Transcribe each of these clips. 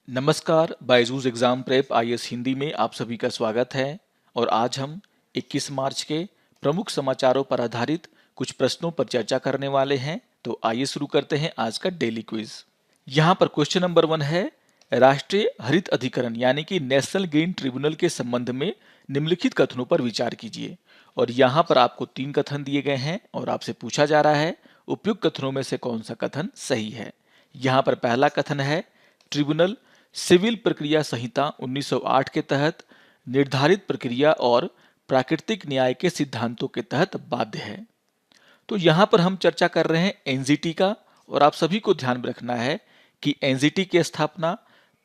नमस्कार, Byju's exam prep IAS Hindi में आप सभी का स्वागत है। और आज हम 21 मार्च के प्रमुख समाचारों पर आधारित कुछ प्रश्नों पर चर्चा करने वाले हैं। तो आइए शुरू करते हैं आज का डेली क्विज। यहाँ पर क्वेश्चन नंबर 1 है, राष्ट्रीय हरित अधिकरण यानी कि नेशनल ग्रीन ट्रिब्यूनल के संबंध में निम्नलिखित कथनों पर विचार कीजिए। और यहाँ पर आपको 3 कथन दिए गए हैं और आपसे पूछा जा रहा है उपयुक्त कथनों में से कौन सा कथन सही है। यहाँ पर पहला कथन है, ट्रिब्यूनल सिविल प्रक्रिया संहिता 1908 के तहत निर्धारित प्रक्रिया और प्राकृतिक न्याय के सिद्धांतों के तहत बाध्य है। तो यहाँ पर हम चर्चा कर रहे हैं एनजीटी का, और आप सभी को ध्यान में रखना है कि एनजीटी की स्थापना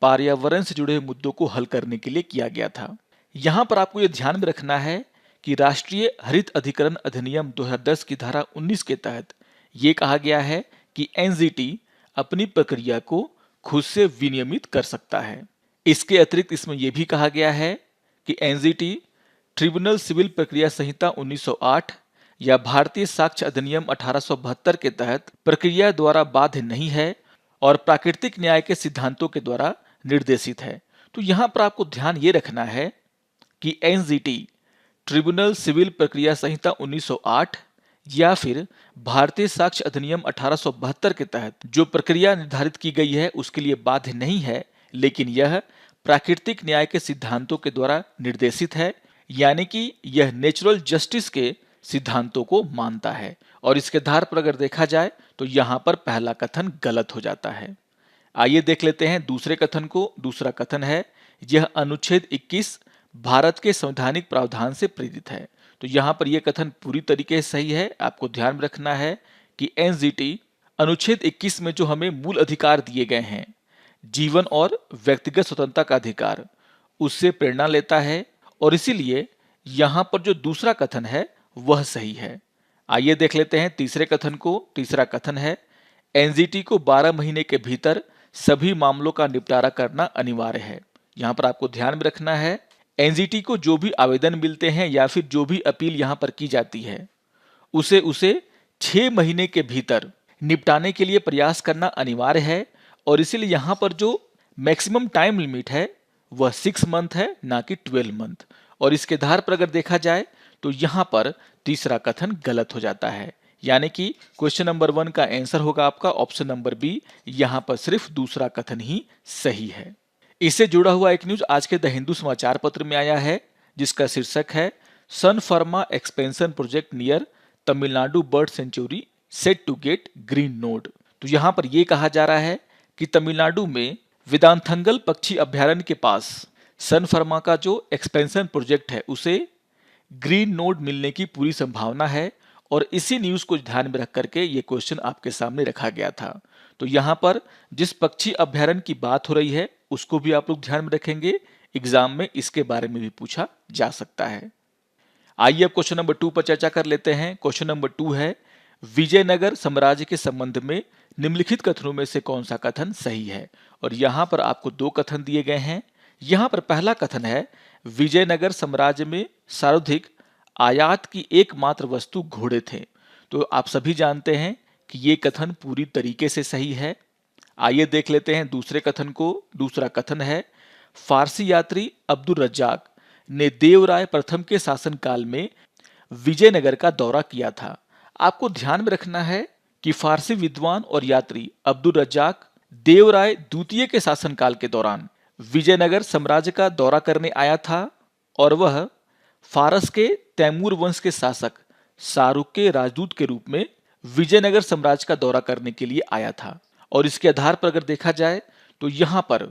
पर्यावरण से जुड़े मुद्दों को हल करने के लिए किया गया था। यहाँ पर आपको यह ध्यान में रखना है कि राष्ट्रीय हरित अधिकरण अधिनियम 2010 की धारा 19 के तहत ये कहा गया है कि एनजीटी अपनी प्रक्रिया को खुद से विनियमित कर सकता है। इसके अतिरिक्त इसमें यह भी कहा गया है कि एनजीटी ट्रिब्यूनल सिविल प्रक्रिया संहिता 1908 या भारतीय साक्ष्य अधिनियम 1872 के तहत प्रक्रिया द्वारा बाध्य नहीं है और प्राकृतिक न्याय के सिद्धांतों के द्वारा निर्देशित है। तो यहाँ पर आपको ध्यान ये रखना है कि एनजीटी ट्रिब्यूनल सिविल प्रक्रिया संहिता 1908 या फिर भारतीय साक्ष्य अधिनियम 1872 के तहत जो प्रक्रिया निर्धारित की गई है उसके लिए बाध्य नहीं है, लेकिन यह प्राकृतिक न्याय के सिद्धांतों के द्वारा निर्देशित है, यानी कि यह नेचुरल जस्टिस के सिद्धांतों को मानता है। और इसके आधार पर अगर देखा जाए तो यहाँ पर पहला कथन गलत हो जाता है। आइए देख लेते हैं दूसरे कथन को। दूसरा कथन है, यह अनुच्छेद 21 भारत के संवैधानिक प्रावधान से प्रेरित है। तो यहाँ पर यह कथन पूरी तरीके से सही है। आपको ध्यान में रखना है कि एनजीटी अनुच्छेद 21 में जो हमें मूल अधिकार दिए गए हैं, जीवन और व्यक्तिगत स्वतंत्रता का अधिकार, उससे प्रेरणा लेता है और इसीलिए यहाँ पर जो दूसरा कथन है वह सही है। आइए देख लेते हैं तीसरे कथन को। तीसरा कथन है, एनजीटी को 12 महीने के भीतर सभी मामलों का निपटारा करना अनिवार्य है। यहाँ पर आपको ध्यान में रखना है, एनजीटी को जो भी आवेदन मिलते हैं या फिर जो भी अपील यहाँ पर की जाती है उसे 6 महीने के भीतर निपटाने के लिए प्रयास करना अनिवार्य है। और इसीलिए यहाँ पर जो मैक्सिमम टाइम लिमिट है वह 6 मंथ है, ना कि 12 मंथ। और इसके आधार पर अगर देखा जाए तो यहाँ पर तीसरा कथन गलत हो जाता है, यानी कि क्वेश्चन नंबर 1 का आंसर होगा आपका ऑप्शन नंबर बी। यहाँ पर सिर्फ दूसरा कथन ही सही है। इससे जुड़ा हुआ एक न्यूज आज के द हिंदू समाचार पत्र में आया है, जिसका शीर्षक है, Sun Pharma expansion project near Tamil Nadu bird sanctuary set to get green nod. तो यहाँ पर यह कहा जा रहा है कि तमिलनाडु में विदांथंगल पक्षी अभ्यारण्य के पास सन फार्मा का जो एक्सपेंशन प्रोजेक्ट है उसे ग्रीन नोड मिलने की पूरी संभावना है। और इसी न्यूज को ध्यान में रख करके ये क्वेश्चन आपके सामने रखा गया था। तो यहाँ पर जिस पक्षी अभ्यारण्य की बात हो रही है उसको भी आप लोग ध्यान में रखेंगे, एग्जाम में इसके बारे में भी पूछा जा सकता है। आइए अब क्वेश्चन नंबर 2 पर चर्चा कर लेते हैं। क्वेश्चन नंबर 2 है, विजयनगर साम्राज्य के संबंध में निम्नलिखित कथनों में से कौन सा कथन सही है। और यहाँ पर आपको 2 कथन दिए गए हैं। यहाँ पर पहला कथन है, विजयनगर साम्राज्य में सर्वाधिक आयात की एकमात्र वस्तु घोड़े थे। तो आप सभी जानते हैं कि ये कथन पूरी तरीके से सही है। आइए देख लेते हैं दूसरे कथन को। दूसरा कथन है, फारसी यात्री अब्दुल रज्जाक ने देवराय प्रथम के शासनकाल में विजयनगर का दौरा किया था। आपको ध्यान में रखना है कि फारसी विद्वान और यात्री अब्दुल रज्जाक देवराय द्वितीय के शासनकाल के दौरान विजयनगर साम्राज्य का दौरा करने आया था और वह फारस के तैमूर वंश के शासक शाहरुख के राजदूत के रूप में विजयनगर साम्राज्य का दौरा करने के लिए आया था। और इसके आधार पर अगर देखा जाए तो यहाँ पर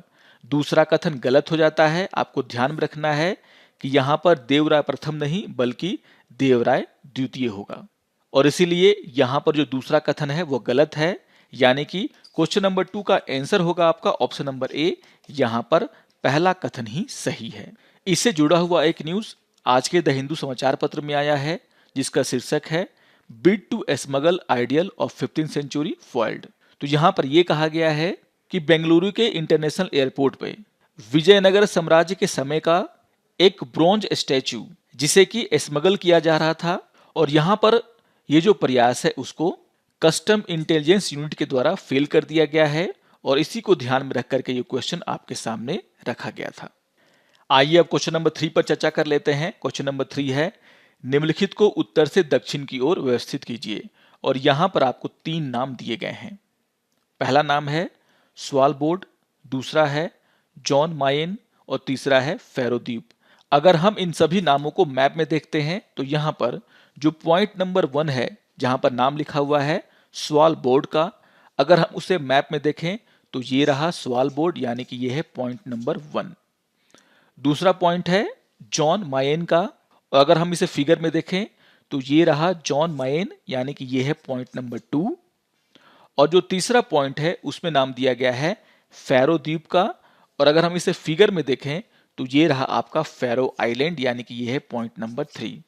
दूसरा कथन गलत हो जाता है। आपको ध्यान में रखना है कि यहाँ पर देवराय प्रथम नहीं बल्कि देवराय द्वितीय होगा। और इसीलिए यहाँ पर जो दूसरा कथन है वो गलत है, यानी कि क्वेश्चन नंबर 2 का आंसर होगा आपका ऑप्शन नंबर ए। यहाँ पर पहला कथन ही सही है। इससे जुड़ा हुआ एक न्यूज आज के द हिंदू समाचार पत्र में आया है, जिसका शीर्षक है, bid to smuggle idol of 15th century foiled. तो यहाँ पर यह कहा गया है कि बेंगलुरु के इंटरनेशनल एयरपोर्ट पे विजयनगर साम्राज्य के समय का एक ब्रॉन्ज स्टैचू जिसे कि स्मगल किया जा रहा था, और यहाँ पर ये जो प्रयास है उसको कस्टम इंटेलिजेंस यूनिट के द्वारा फेल कर दिया गया है और इसी को ध्यान में रख करके ये क्वेश्चन आपके सामने रखा गया था। आइए अब क्वेश्चन नंबर 3 पर चर्चा कर लेते हैं। क्वेश्चन नंबर 3 है, निम्नलिखित को उत्तर से दक्षिण की ओर व्यवस्थित कीजिए। और यहां पर आपको 3 नाम दिए गए हैं। पहला नाम है स्वालबोर्ड, दूसरा है जॉन मायेन और तीसरा है फैरो द्वीप। अगर हम इन सभी नामों को मैप में देखते हैं तो यहाँ पर जो पॉइंट नंबर 1 है, जहां पर नाम लिखा हुआ है स्वालबोर्ड का, अगर हम उसे मैप में देखें तो ये रहा स्वालबोर्ड, यानी कि ये है पॉइंट नंबर 1। दूसरा पॉइंट है जॉन मायेन का, और अगर हम इसे फिगर में देखें तो ये रहा जॉन मायेन, यानी कि ये है पॉइंट नंबर 2। और जो तीसरा पॉइंट है उसमें नाम दिया गया है फैरो द्वीप का, और अगर हम इसे फिगर में देखें तो ये रहा आपका फैरो आइलैंड, यानी कि ये है पॉइंट नंबर 3।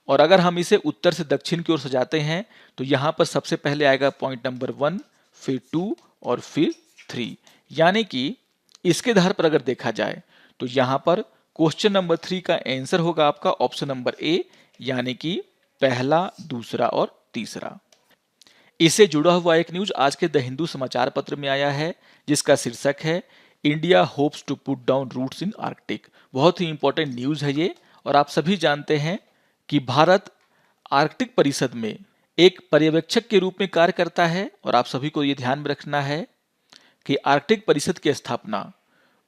और अगर हम इसे उत्तर से दक्षिण की ओर सजाते हैं तो यहाँ पर सबसे पहले आएगा पॉइंट नंबर 1, फिर 2 और फिर 3, यानी कि इसके आधार पर अगर देखा जाए तो यहाँ पर क्वेश्चन नंबर 3 का आंसर होगा आपका ऑप्शन नंबर ए, यानी कि पहला, दूसरा और तीसरा। इससे जुड़ा हुआ एक न्यूज आज के द हिंदू समाचार पत्र में आया है, जिसका शीर्षक है India hopes to put down roots in Arctic. बहुत ही इंपॉर्टेंट न्यूज है ये, और आप सभी जानते हैं कि भारत आर्कटिक परिषद में एक पर्यवेक्षक के रूप में कार्य करता है। और आप सभी को ये ध्यान में रखना है कि आर्कटिक परिषद की स्थापना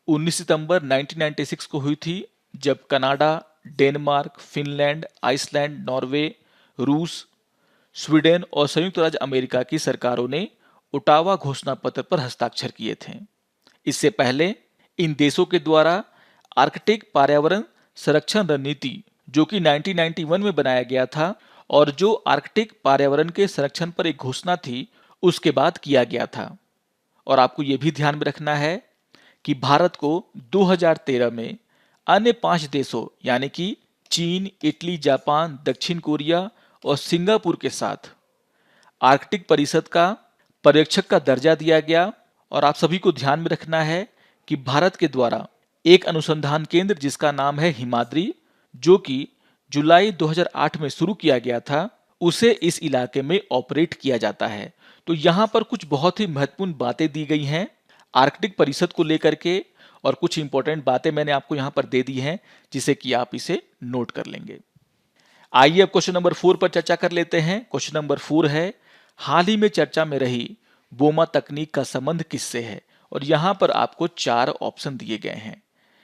19 सितंबर 1996 को हुई थी, जब Canada, Denmark, Finland, Iceland, Norway, रूस, स्वीडन और संयुक्त राज्य अमेरिका की सरकारों ने ओटावा घोषणा पत्र पर हस्ताक्षर किए थे। इससे पहले इन देशों के द्वारा आर्कटिक पर्यावरण संरक्षण रणनीति, जो कि 1991 में बनाया गया था और जो आर्कटिक पर्यावरण के संरक्षण पर एक घोषणा थी, उसके बाद किया गया था। और आपको यह भी ध्यान में रखना है कि भारत को 2013 में अन्य 5 देशों यानी कि चीन, इटली, जापान, दक्षिण कोरिया और सिंगापुर के साथ आर्कटिक परिषद का पर्यवेक्षक का दर्जा दिया गया। और आप सभी को ध्यान में रखना है कि भारत के द्वारा एक अनुसंधान केंद्र जिसका नाम है हिमाद्री, जो कि जुलाई 2008 में शुरू किया गया था, उसे इस इलाके में ऑपरेट किया जाता है। तो यहाँ पर कुछ बहुत ही महत्वपूर्ण बातें दी गई हैं आर्कटिक परिषद को लेकर के, और कुछ इंपॉर्टेंट बातें मैंने आपको यहाँ पर दे दी हैं, जिसे कि आप इसे नोट कर लेंगे। आइए अब क्वेश्चन नंबर 4 पर चर्चा कर लेते हैं। क्वेश्चन नंबर 4 है, हाल ही में चर्चा में रही बोमा तकनीक का संबंध किससे है? और यहाँ पर आपको 4 ऑप्शन दिए गए हैं।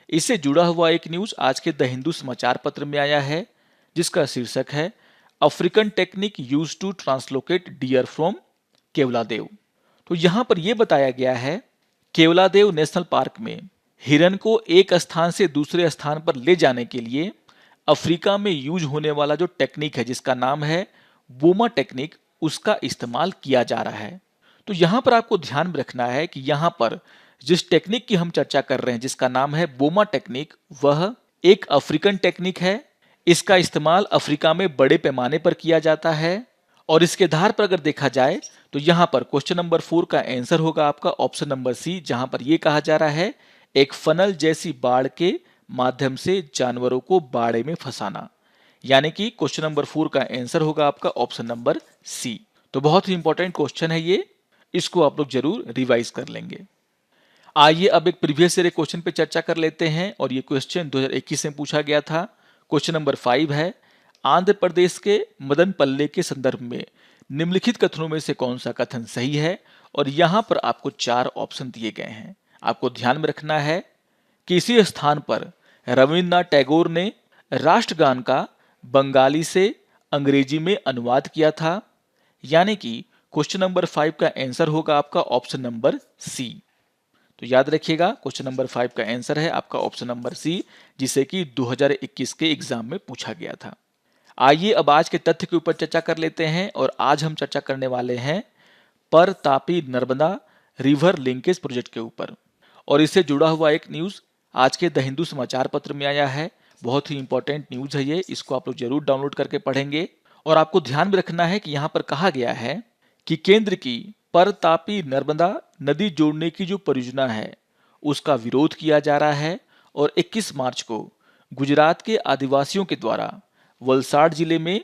इससे जुड़ा हुआ एक न्यूज आज के द हिंदू समाचार पत्र में आया है, जिसका शीर्षक है African technique use to translocate deer from Keoladeo. तो यहाँ पर यह बताया गया है केवलादेव नेशनल पार्क में हिरन को एक स्थान से दूसरे स्थान पर ले जाने के लिए अफ्रीका में यूज होने वाला जो टेक्निक है, जिसका नाम है बोमा टेक्निक, उसका इस्तेमाल किया जा रहा है। तो यहाँ पर आपको ध्यान में रखना है कि यहाँ पर जिस टेक्निक की हम चर्चा कर रहे हैं, जिसका नाम है बोमा टेक्निक, वह एक अफ्रीकन टेक्निक है। इसका इस्तेमाल अफ्रीका में बड़े पैमाने पर किया जाता है। और इसके आधार पर अगर देखा जाए तो यहाँ पर क्वेश्चन नंबर 4 का आंसर होगा आपका ऑप्शन नंबर सी, जहां पर यह कहा जा रहा है एक फनल जैसी बाड़ के माध्यम से जानवरों को बाड़े में फंसाना। यानी कि क्वेश्चन नंबर 4 का आंसर होगा आपका ऑप्शन नंबर सी। तो बहुत ही इंपॉर्टेंट क्वेश्चन है ये, इसको आप लोग जरूर रिवाइज कर लेंगे। आइए अब एक प्रीवियस ईयर क्वेश्चन पे चर्चा कर लेते हैं, और ये क्वेश्चन 2021 में पूछा गया था। क्वेश्चन नंबर 5 है, आंध्र प्रदेश के मदनपल्ले के संदर्भ में निम्नलिखित कथनों में से कौन सा कथन सही है? और यहां पर आपको 4 ऑप्शन दिए गए हैं। आपको ध्यान में रखना है कि इसी स्थान पर रविन्द्रनाथ टैगोर ने राष्ट्रगान का बंगाली से अंग्रेजी में अनुवाद किया था। यानी कि क्वेश्चन नंबर 5 का आंसर होगा आपका ऑप्शन नंबर सी। तो याद रखिएगा, क्वेश्चन नंबर 5 का आंसर है आपका ऑप्शन नंबर सी, जिसे कि 2021 के एग्जाम में पूछा गया था। आइए अब आज के तथ्य के ऊपर चर्चा कर लेते हैं, और आज हम चर्चा करने वाले हैं पर Tapi Narmada river linkage project के ऊपर। और इससे जुड़ा हुआ एक न्यूज आज के द हिंदू समाचार पत्र में आया है। बहुत ही इंपॉर्टेंट न्यूज है ये, इसको आप लोग जरूर डाउनलोड करके पढ़ेंगे। और आपको ध्यान में रखना है कि यहाँ पर कहा गया है कि केंद्र की पर तापी नर्मदा नदी जोड़ने की जो परियोजना है, उसका विरोध किया जा रहा है। और 21 मार्च को गुजरात के आदिवासियों के द्वारा वलसाड जिले में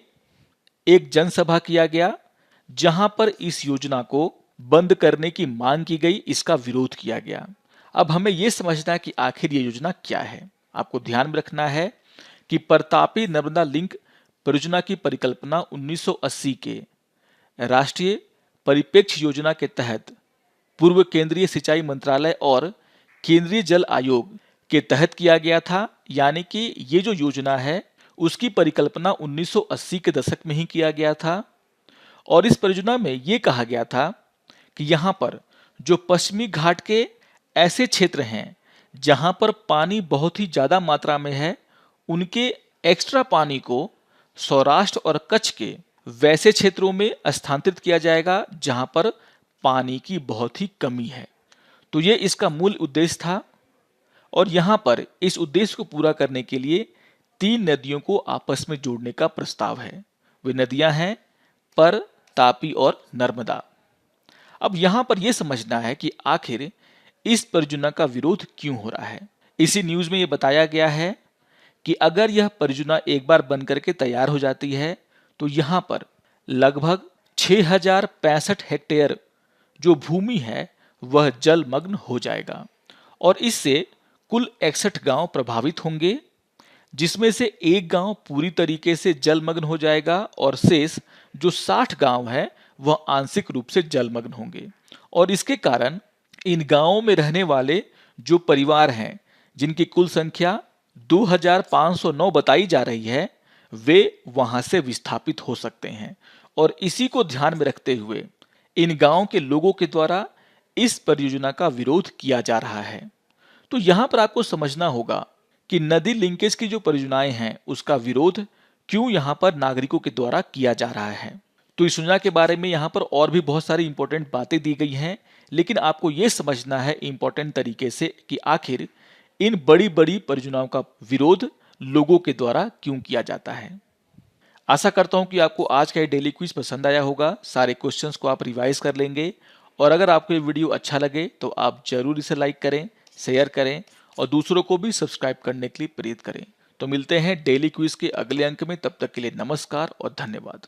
एक जनसभा किया गया, जहां पर इस योजना को बंद करने की मांग की गई, इसका विरोध किया गया। अब हमें यह समझना है कि आखिर ये योजना क्या है। आपको ध्यान में रखना है कि प्रतापी नर्मदा लिंक परियोजना की परिकल्पना 1980 के राष्ट्रीय परिप्रेक्ष्य योजना के तहत पूर्व केंद्रीय सिंचाई मंत्रालय और केंद्रीय जल आयोग के तहत किया गया था। यानी कि ये जो योजना है उसकी परिकल्पना 1980 के दशक में ही किया गया था। और इस परियोजना में ये कहा गया था कि यहाँ पर जो पश्चिमी घाट के ऐसे क्षेत्र हैं जहाँ पर पानी बहुत ही ज़्यादा मात्रा में है, उनके एक्स्ट्रा पानी को सौराष्ट्र और कच्छ के वैसे क्षेत्रों में स्थानांतरित किया जाएगा जहां पर पानी की बहुत ही कमी है। तो ये इसका मूल उद्देश्य था। और यहां पर इस उद्देश्य को पूरा करने के लिए 3 नदियों को आपस में जोड़ने का प्रस्ताव है। वे नदियां हैं पर, तापी और नर्मदा। अब यहां पर यह समझना है कि आखिर इस परियोजना का विरोध क्यों हो रहा है। इसी न्यूज में यह बताया गया है कि अगर यह परियोजना एक बार बन करके तैयार हो जाती है तो यहाँ पर लगभग 6065 हेक्टेयर जो भूमि है वह जलमग्न हो जाएगा और इससे कुल 61 गांव प्रभावित होंगे, जिसमें से एक गांव पूरी तरीके से जलमग्न हो जाएगा और शेष जो 60 गांव है वह आंशिक रूप से जलमग्न होंगे। और इसके कारण इन गांवों में रहने वाले जो परिवार हैं जिनकी कुल संख्या 2509 बताई जा रही है, वे वहां से विस्थापित हो सकते हैं। और इसी को ध्यान में रखते हुए इन गांवों के लोगों के द्वारा इस परियोजना का विरोध किया जा रहा है। तो यहां पर आपको समझना होगा कि नदी लिंकेज की जो परियोजनाएं हैं उसका विरोध क्यों यहां पर नागरिकों के द्वारा किया जा रहा है। तो इस योजना के बारे में यहां पर और भी बहुत सारी इंपॉर्टेंट बातें दी गई हैं, लेकिन आपको यह समझना है इंपॉर्टेंट तरीके से कि आखिर इन बड़ी बड़ी परियोजनाओं का विरोध लोगों के द्वारा क्यों किया जाता है। आशा करता हूं कि आपको आज का ये डेली क्विज पसंद आया होगा। सारे क्वेश्चंस को आप रिवाइज कर लेंगे और अगर आपको ये वीडियो अच्छा लगे तो आप जरूर इसे लाइक करें, शेयर करें और दूसरों को भी सब्सक्राइब करने के लिए प्रेरित करें। तो मिलते हैं डेली क्विज के अगले अंक में, तब तक के लिए नमस्कार और धन्यवाद।